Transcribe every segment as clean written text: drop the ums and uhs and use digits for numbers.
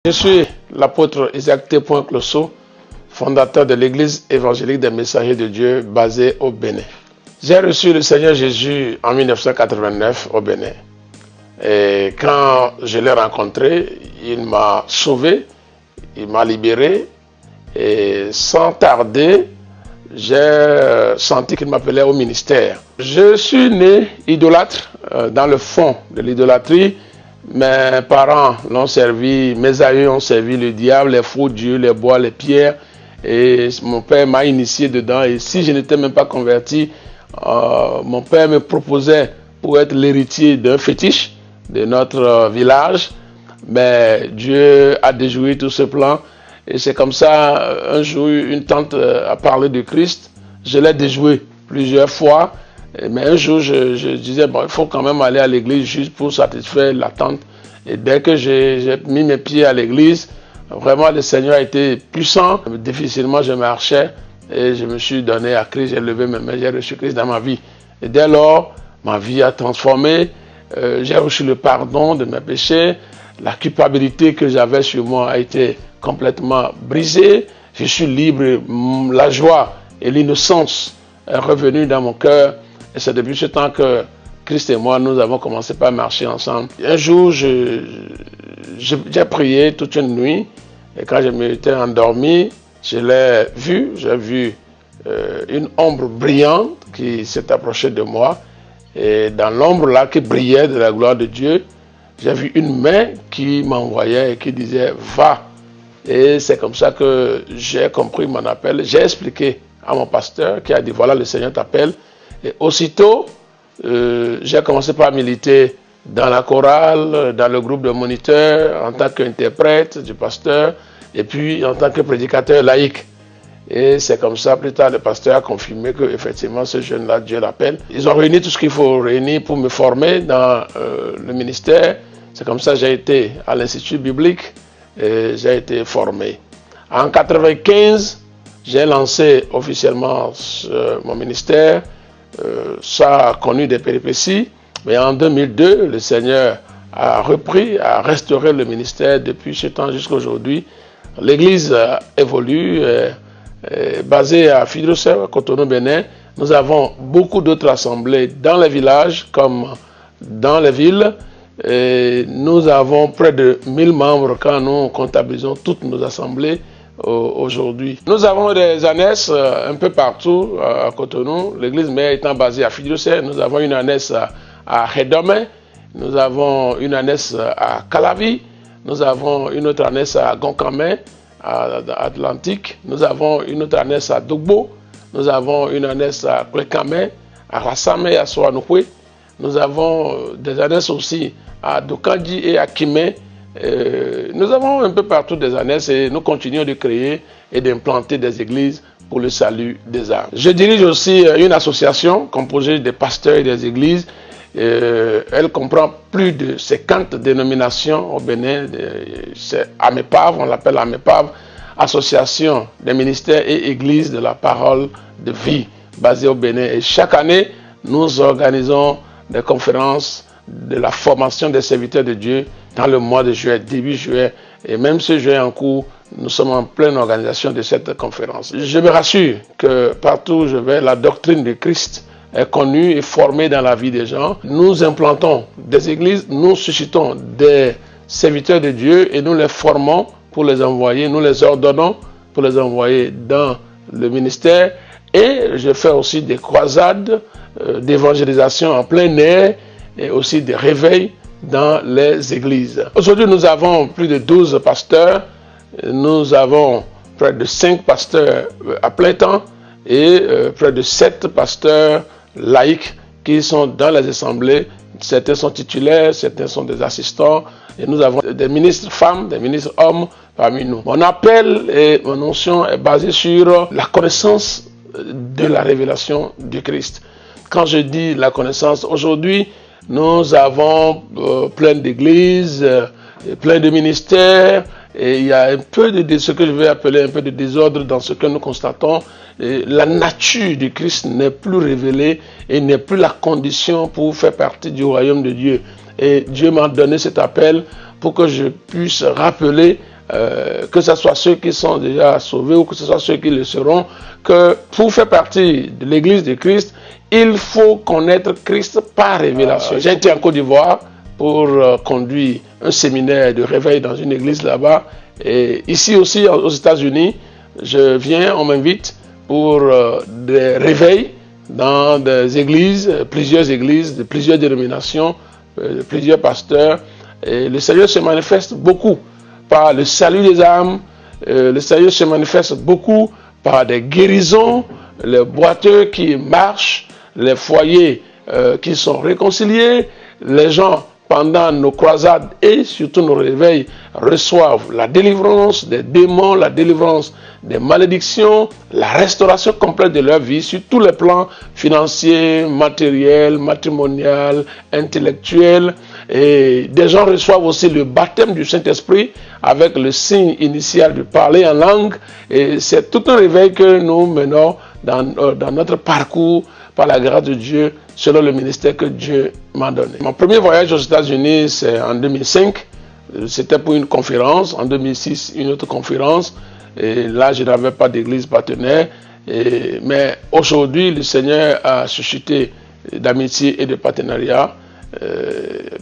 Je suis l'apôtre Isaac T. Closso, fondateur de l'église évangélique des messagers de Dieu basée au Bénin. J'ai reçu le Seigneur Jésus en 1989 au Bénin. Et quand je l'ai rencontré, il m'a sauvé, il m'a libéré. Et sans tarder, j'ai senti qu'il m'appelait au ministère. Je suis né idolâtre dans le fond de l'idolâtrie. Mes parents l'ont servi, mes aïeux ont servi le diable, les faux dieux, les bois, les pierres. Et mon père m'a initié dedans. Et si je n'étais même pas converti, mon père me proposait pour être l'héritier d'un fétiche de notre village. Mais Dieu a déjoué tout ce plan. Et c'est comme ça, un jour, une tante a parlé de Christ. Je l'ai déjoué plusieurs fois. Mais un jour, je disais, bon, il faut quand même aller à l'église juste pour satisfaire l'attente. Et dès que j'ai mis mes pieds à l'église, vraiment, le Seigneur a été puissant. Difficilement, je marchais et je me suis donné à Christ. J'ai levé mes mains, j'ai reçu Christ dans ma vie. Et dès lors, ma vie a transformé. J'ai reçu le pardon de mes péchés. La culpabilité que j'avais sur moi a été complètement brisée. Je suis libre. La joie et l'innocence est revenue dans mon cœur. Et c'est depuis ce temps que Christ et moi, nous avons commencé par marcher ensemble. Un jour, j'ai prié toute une nuit. Et quand je m'étais endormi, je l'ai vu. J'ai vu une ombre brillante qui s'est approchée de moi. Et dans l'ombre là qui brillait de la gloire de Dieu, j'ai vu une main qui m'envoyait et qui disait « Va ». Et c'est comme ça que j'ai compris mon appel. J'ai expliqué à mon pasteur qui a dit « Voilà, le Seigneur t'appelle ». Et aussitôt, j'ai commencé par militer dans la chorale, dans le groupe de moniteurs, en tant qu'interprète du pasteur, et puis en tant que prédicateur laïque. Et c'est comme ça, plus tard, le pasteur a confirmé qu'effectivement, ce jeune-là, Dieu l'appelle. Ils ont réuni tout ce qu'il faut réunir pour me former dans le ministère. C'est comme ça que j'ai été à l'Institut biblique et j'ai été formé. En 1995, j'ai lancé officiellement mon ministère. Ça a connu des péripéties, mais en 2002, le Seigneur a repris, a restauré le ministère depuis ce temps jusqu'à aujourd'hui. L'église évolue, basée à Fidrousseau, à Cotonou, Bénin. Nous avons beaucoup d'autres assemblées dans les villages comme dans les villes. Et nous avons près de 1000 membres quand nous comptabilisons toutes nos assemblées aujourd'hui. Nous avons des annettes un peu partout à Cotonou, l'église mère étant basée à Fidrousseau. Nous avons une annette à Hédomé, nous avons une annette à Calavi, nous avons une autre annette à Gonkamé, à Atlantique, nous avons une autre annette à Dogbo, nous avons une annette à Kwekame, à Rassame et à Soanoué. Nous avons des annettes aussi à Dokandji et à Kimé. Nous avons un peu partout des annexes et nous continuons de créer et d'implanter des églises pour le salut des âmes. Je dirige aussi une association composée des pasteurs et des églises. Elle comprend plus de 50 dénominations au Bénin. C'est AMEPAV, on l'appelle AMEPAV, Association des ministères et églises de la parole de vie, basée au Bénin. Et chaque année, nous organisons des conférences de la formation des serviteurs de Dieu dans le mois de juillet, début juillet, et même ce juillet en cours, nous sommes en pleine organisation de cette conférence. Je me rassure que partout où je vais, la doctrine de Christ est connue et formée dans la vie des gens. Nous implantons des églises, nous suscitons des serviteurs de Dieu et nous les formons pour les envoyer, nous les ordonnons pour les envoyer dans le ministère. Et je fais aussi des croisades d'évangélisation en plein air et aussi des réveils dans les églises. Aujourd'hui, nous avons plus de 12 pasteurs, nous avons près de 5 pasteurs à plein temps et près de 7 pasteurs laïcs qui sont dans les assemblées. Certains sont titulaires, certains sont des assistants et nous avons des ministres femmes, des ministres hommes parmi nous. Mon appel et mon onction est basé sur la connaissance de la révélation du Christ. Quand je dis la connaissance, aujourd'hui, nous avons plein d'églises, plein de ministères, et il y a un peu de ce que je vais appeler un peu de désordre dans ce que nous constatons. Et la nature du Christ n'est plus révélée et n'est plus la condition pour faire partie du royaume de Dieu. Et Dieu m'a donné cet appel pour que je puisse rappeler que ce soit ceux qui sont déjà sauvés ou que ce soit ceux qui le seront, que pour faire partie de l'Église de Christ, il faut connaître Christ par révélation. J'ai été en Côte d'Ivoire pour conduire un séminaire de réveil dans une église là-bas. Et ici aussi, aux États-Unis, je viens, on m'invite pour des réveils dans des églises, de plusieurs dénominations, plusieurs pasteurs. Et le Seigneur se manifeste beaucoup par le salut des âmes. Le Seigneur se manifeste beaucoup par des guérisons, les boiteux qui marchent, les foyers qui sont réconciliés, les gens pendant nos croisades et surtout nos réveils reçoivent la délivrance des démons, la délivrance des malédictions, la restauration complète de leur vie sur tous les plans financiers, matériels, matrimonial, intellectuels. Et des gens reçoivent aussi le baptême du Saint-Esprit avec le signe initial de parler en langue. Et c'est tout un réveil que nous menons dans notre parcours par la grâce de Dieu, selon le ministère que Dieu m'a donné. Mon premier voyage aux États-Unis, c'est en 2005. C'était pour une conférence. En 2006, une autre conférence. Et là, je n'avais pas d'église partenaire. Mais aujourd'hui, le Seigneur a suscité d'amitié et de partenariat.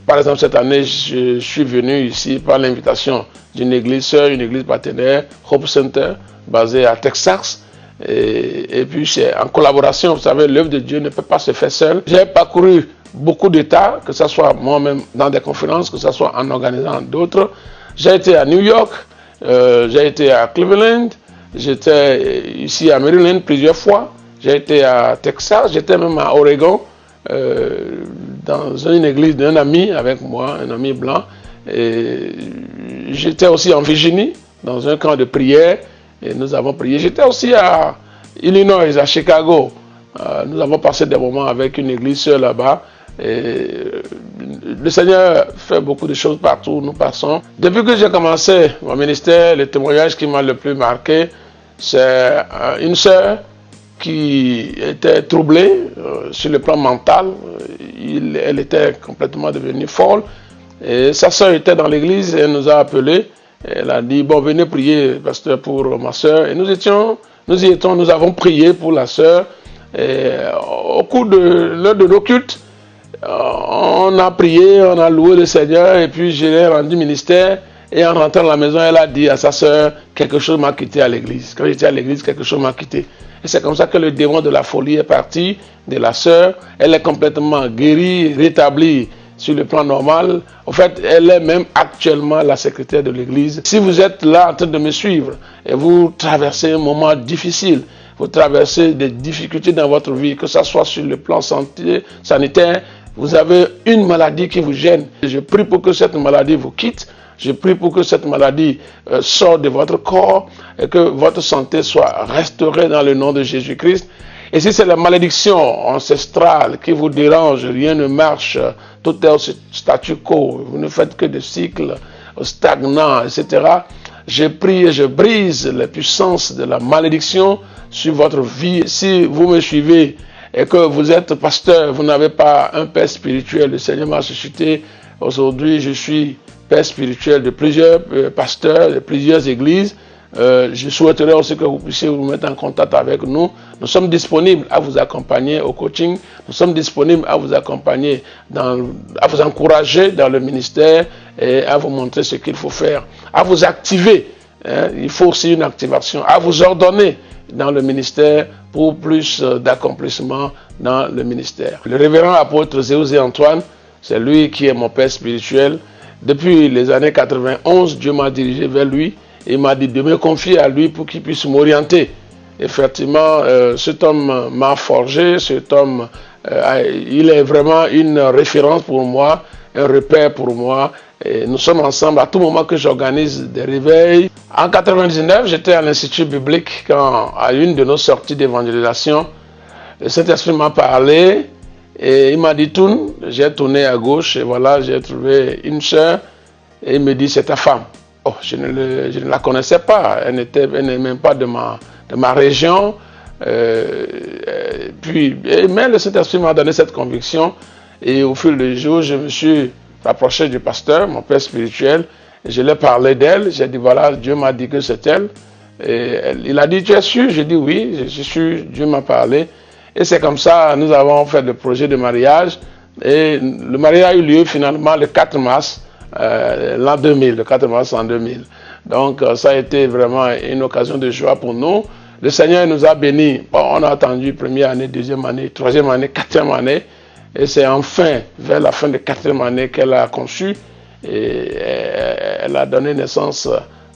Par exemple, cette année, je suis venu ici par l'invitation d'une église sœur, une église partenaire, Hope Center, basée à Texas. Et puis c'est en collaboration, vous savez, l'œuvre de Dieu ne peut pas se faire seule. J'ai parcouru beaucoup d'États, que ce soit moi-même dans des conférences, que ce soit en organisant d'autres. J'ai été à New York, j'ai été à Cleveland, j'étais ici à Maryland plusieurs fois, j'ai été à Texas, j'étais même à Oregon, dans une église d'un ami avec moi, un ami blanc. J'étais aussi en Virginie, dans un camp de prière. Et nous avons prié. J'étais aussi à Illinois, à Chicago. Nous avons passé des moments avec une église sœur là-bas. Le Seigneur fait beaucoup de choses partout où nous passons. Depuis que j'ai commencé mon ministère, le témoignage qui m'a le plus marqué, c'est une sœur qui était troublée sur le plan mental. Elle était complètement devenue folle. Et sa sœur était dans l'église et elle nous a appelés. Elle a dit, bon, venez prier, pasteur, pour ma soeur. Et nous y étions, nous avons prié pour la soeur. Au cours de l'un de nos cultes, on a prié, on a loué le Seigneur, et puis je l'ai rendu ministère. Et en rentrant à la maison, elle a dit à sa soeur, quelque chose m'a quitté à l'église. Quand j'étais à l'église, quelque chose m'a quitté. Et c'est comme ça que le démon de la folie est parti de la soeur. Elle est complètement guérie, rétablie sur le plan normal. En fait, elle est même actuellement la secrétaire de l'église. Si vous êtes là en train de me suivre et vous traversez un moment difficile, vous traversez des difficultés dans votre vie, que ce soit sur le plan sanitaire, vous avez une maladie qui vous gêne. Je prie pour que cette maladie vous quitte. Je prie pour que cette maladie sorte de votre corps et que votre santé soit restaurée dans le nom de Jésus-Christ. Et si c'est la malédiction ancestrale qui vous dérange, rien ne marche, tout est au statu quo, vous ne faites que des cycles stagnants, etc. Je prie et je brise les puissances de la malédiction sur votre vie. Si vous me suivez et que vous êtes pasteur, vous n'avez pas un père spirituel, le Seigneur m'a suscité. Aujourd'hui, je suis père spirituel de plusieurs pasteurs, de plusieurs églises. Je souhaiterais aussi que vous puissiez vous mettre en contact avec nous. Nous sommes disponibles à vous accompagner au coaching. Nous sommes disponibles à vous accompagner, à vous encourager dans le ministère et à vous montrer ce qu'il faut faire, à vous activer. Il faut aussi une activation, à vous ordonner dans le ministère pour plus d'accomplissement dans le ministère. Le révérend apôtre Zéouzé Antoine, c'est lui qui est mon père spirituel. Depuis les années 91, Dieu m'a dirigé vers lui. Il m'a dit de me confier à lui pour qu'il puisse m'orienter. Effectivement, cet homme m'a forgé, cet homme, il est vraiment une référence pour moi, un repère pour moi. Et nous sommes ensemble à tout moment que j'organise des réveils. En 99, j'étais à l'Institut biblique à une de nos sorties d'évangélisation. Le Saint-Esprit m'a parlé et il m'a dit tourne. J'ai tourné à gauche et voilà, j'ai trouvé une sœur et il me dit c'est ta femme. Oh, je ne la connaissais pas, elle n'est même pas de ma région. Mais le Saint-Esprit m'a donné cette conviction et au fil des jours, je me suis rapproché du pasteur, mon père spirituel, Je lui ai parlé d'elle, j'ai dit voilà, Dieu m'a dit que c'est elle. Et il a dit, tu es sûr? J'ai dit oui, je suis sûr, Dieu m'a parlé. Et c'est comme ça, nous avons fait le projet de mariage. Et le mariage a eu lieu finalement le 4 mars l'an 2000, le 4 mars en 2000. Donc ça a été vraiment une occasion de joie pour nous. Le Seigneur nous a bénis. Bon, on a attendu première année, deuxième année, troisième année, quatrième année. Et c'est enfin vers la fin de quatrième année qu'elle a conçu. Et elle a donné naissance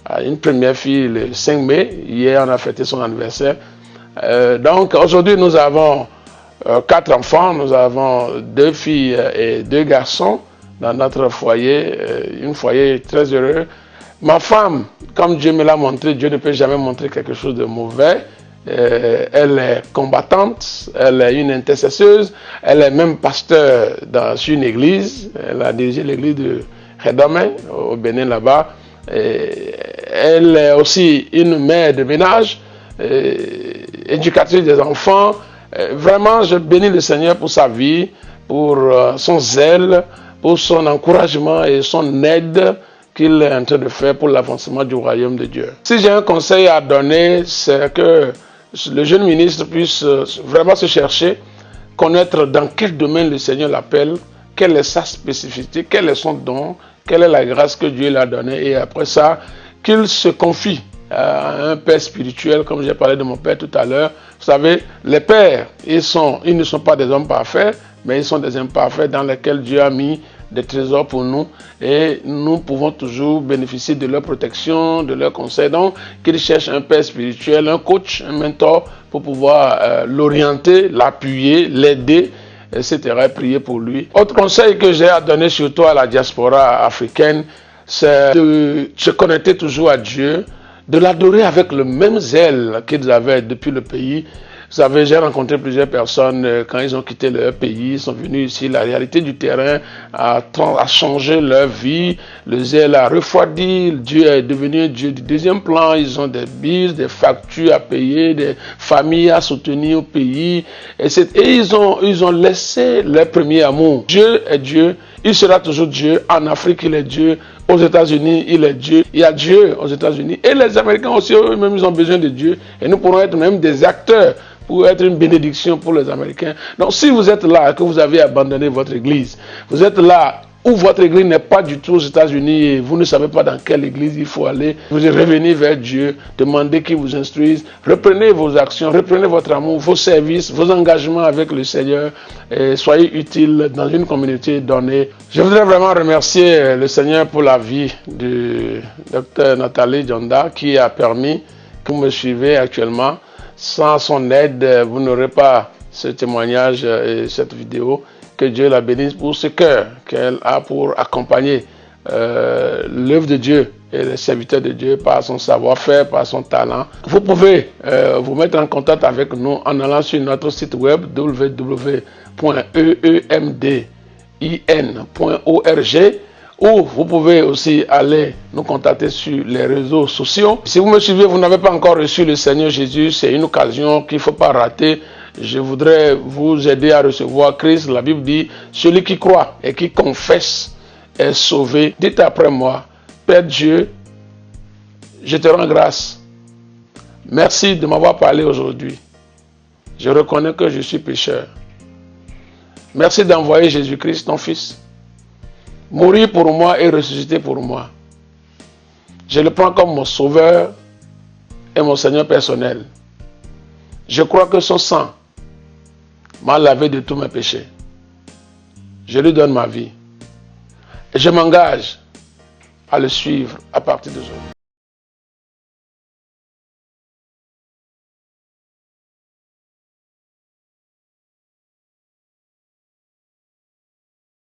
à une première fille le 5 mai. Hier, on a fêté son anniversaire. Donc aujourd'hui, nous avons 4 enfants. Nous avons 2 filles et 2 garçons dans notre foyer. Un foyer très heureux. Ma femme, comme Dieu me l'a montré, Dieu ne peut jamais montrer quelque chose de mauvais. Elle est combattante, elle est une intercesseuse, elle est même pasteur dans une église. Elle a dirigé l'église de Redome au Bénin là-bas. Elle est aussi une mère de ménage, éducatrice des enfants. Vraiment, je bénis le Seigneur pour sa vie, pour son zèle, pour son encouragement et son aide qu'il est en train de faire pour l'avancement du royaume de Dieu. Si j'ai un conseil à donner, c'est que le jeune ministre puisse vraiment se chercher, connaître dans quel domaine le Seigneur l'appelle, quelle est sa spécificité, quel est son don, quelle est la grâce que Dieu lui a donnée, et après ça, qu'il se confie à un père spirituel, comme j'ai parlé de mon père tout à l'heure. Vous savez, les pères, ils ne sont pas des hommes parfaits, mais ils sont des imparfaits dans lesquels Dieu a mis des trésors pour nous, et nous pouvons toujours bénéficier de leur protection, de leurs conseils. Donc, qu'ils cherchent un père spirituel, un coach, un mentor pour pouvoir l'orienter, l'appuyer, l'aider, etc. et prier pour lui. Autre conseil que j'ai à donner surtout à la diaspora africaine, c'est de se connecter toujours à Dieu, de l'adorer avec le même zèle qu'ils avaient depuis le pays. Vous savez, j'ai rencontré plusieurs personnes quand ils ont quitté leur pays, ils sont venus ici, la réalité du terrain a changé leur vie, le zèle a refroidi, Dieu est devenu un Dieu du deuxième plan, ils ont des billes, des factures à payer, des familles à soutenir au pays, et ils ont laissé leur premier amour. Dieu est Dieu, il sera toujours Dieu, en Afrique il est Dieu, aux États-Unis, il est Dieu. Il y a Dieu aux États-Unis. Et les Américains aussi, eux-mêmes, ils ont besoin de Dieu. Et nous pourrons être même des acteurs pour être une bénédiction pour les Américains. Donc, si vous êtes là, que vous avez abandonné votre église, vous êtes là où votre église n'est pas du tout aux États-Unis et vous ne savez pas dans quelle église il faut aller, vous revenez vers Dieu, demandez qu'il vous instruise, reprenez vos actions, reprenez votre amour, vos services, vos engagements avec le Seigneur et soyez utiles dans une communauté donnée. Je voudrais vraiment remercier le Seigneur pour la vie du Dr Nathalie Dionda qui a permis que vous me suivez actuellement. Sans son aide, vous n'aurez pas ce témoignage et cette vidéo. Que Dieu la bénisse pour ce cœur qu'elle a pour accompagner l'œuvre de Dieu et les serviteurs de Dieu par son savoir-faire, par son talent. Vous pouvez vous mettre en contact avec nous en allant sur notre site web www.eemdin.org ou vous pouvez aussi aller nous contacter sur les réseaux sociaux. Si vous me suivez, vous n'avez pas encore reçu le Seigneur Jésus, c'est une occasion qu'il ne faut pas rater. Je voudrais vous aider à recevoir Christ. La Bible dit, celui qui croit et qui confesse est sauvé. Dites après moi, Père Dieu, je te rends grâce. Merci de m'avoir parlé aujourd'hui. Je reconnais que je suis pécheur. Merci d'envoyer Jésus-Christ, ton Fils, mourir pour moi et ressusciter pour moi. Je le prends comme mon sauveur et mon Seigneur personnel. Je crois que son sang m'a lavé de tous mes péchés. Je lui donne ma vie. Et je m'engage à le suivre à partir d'aujourd'hui.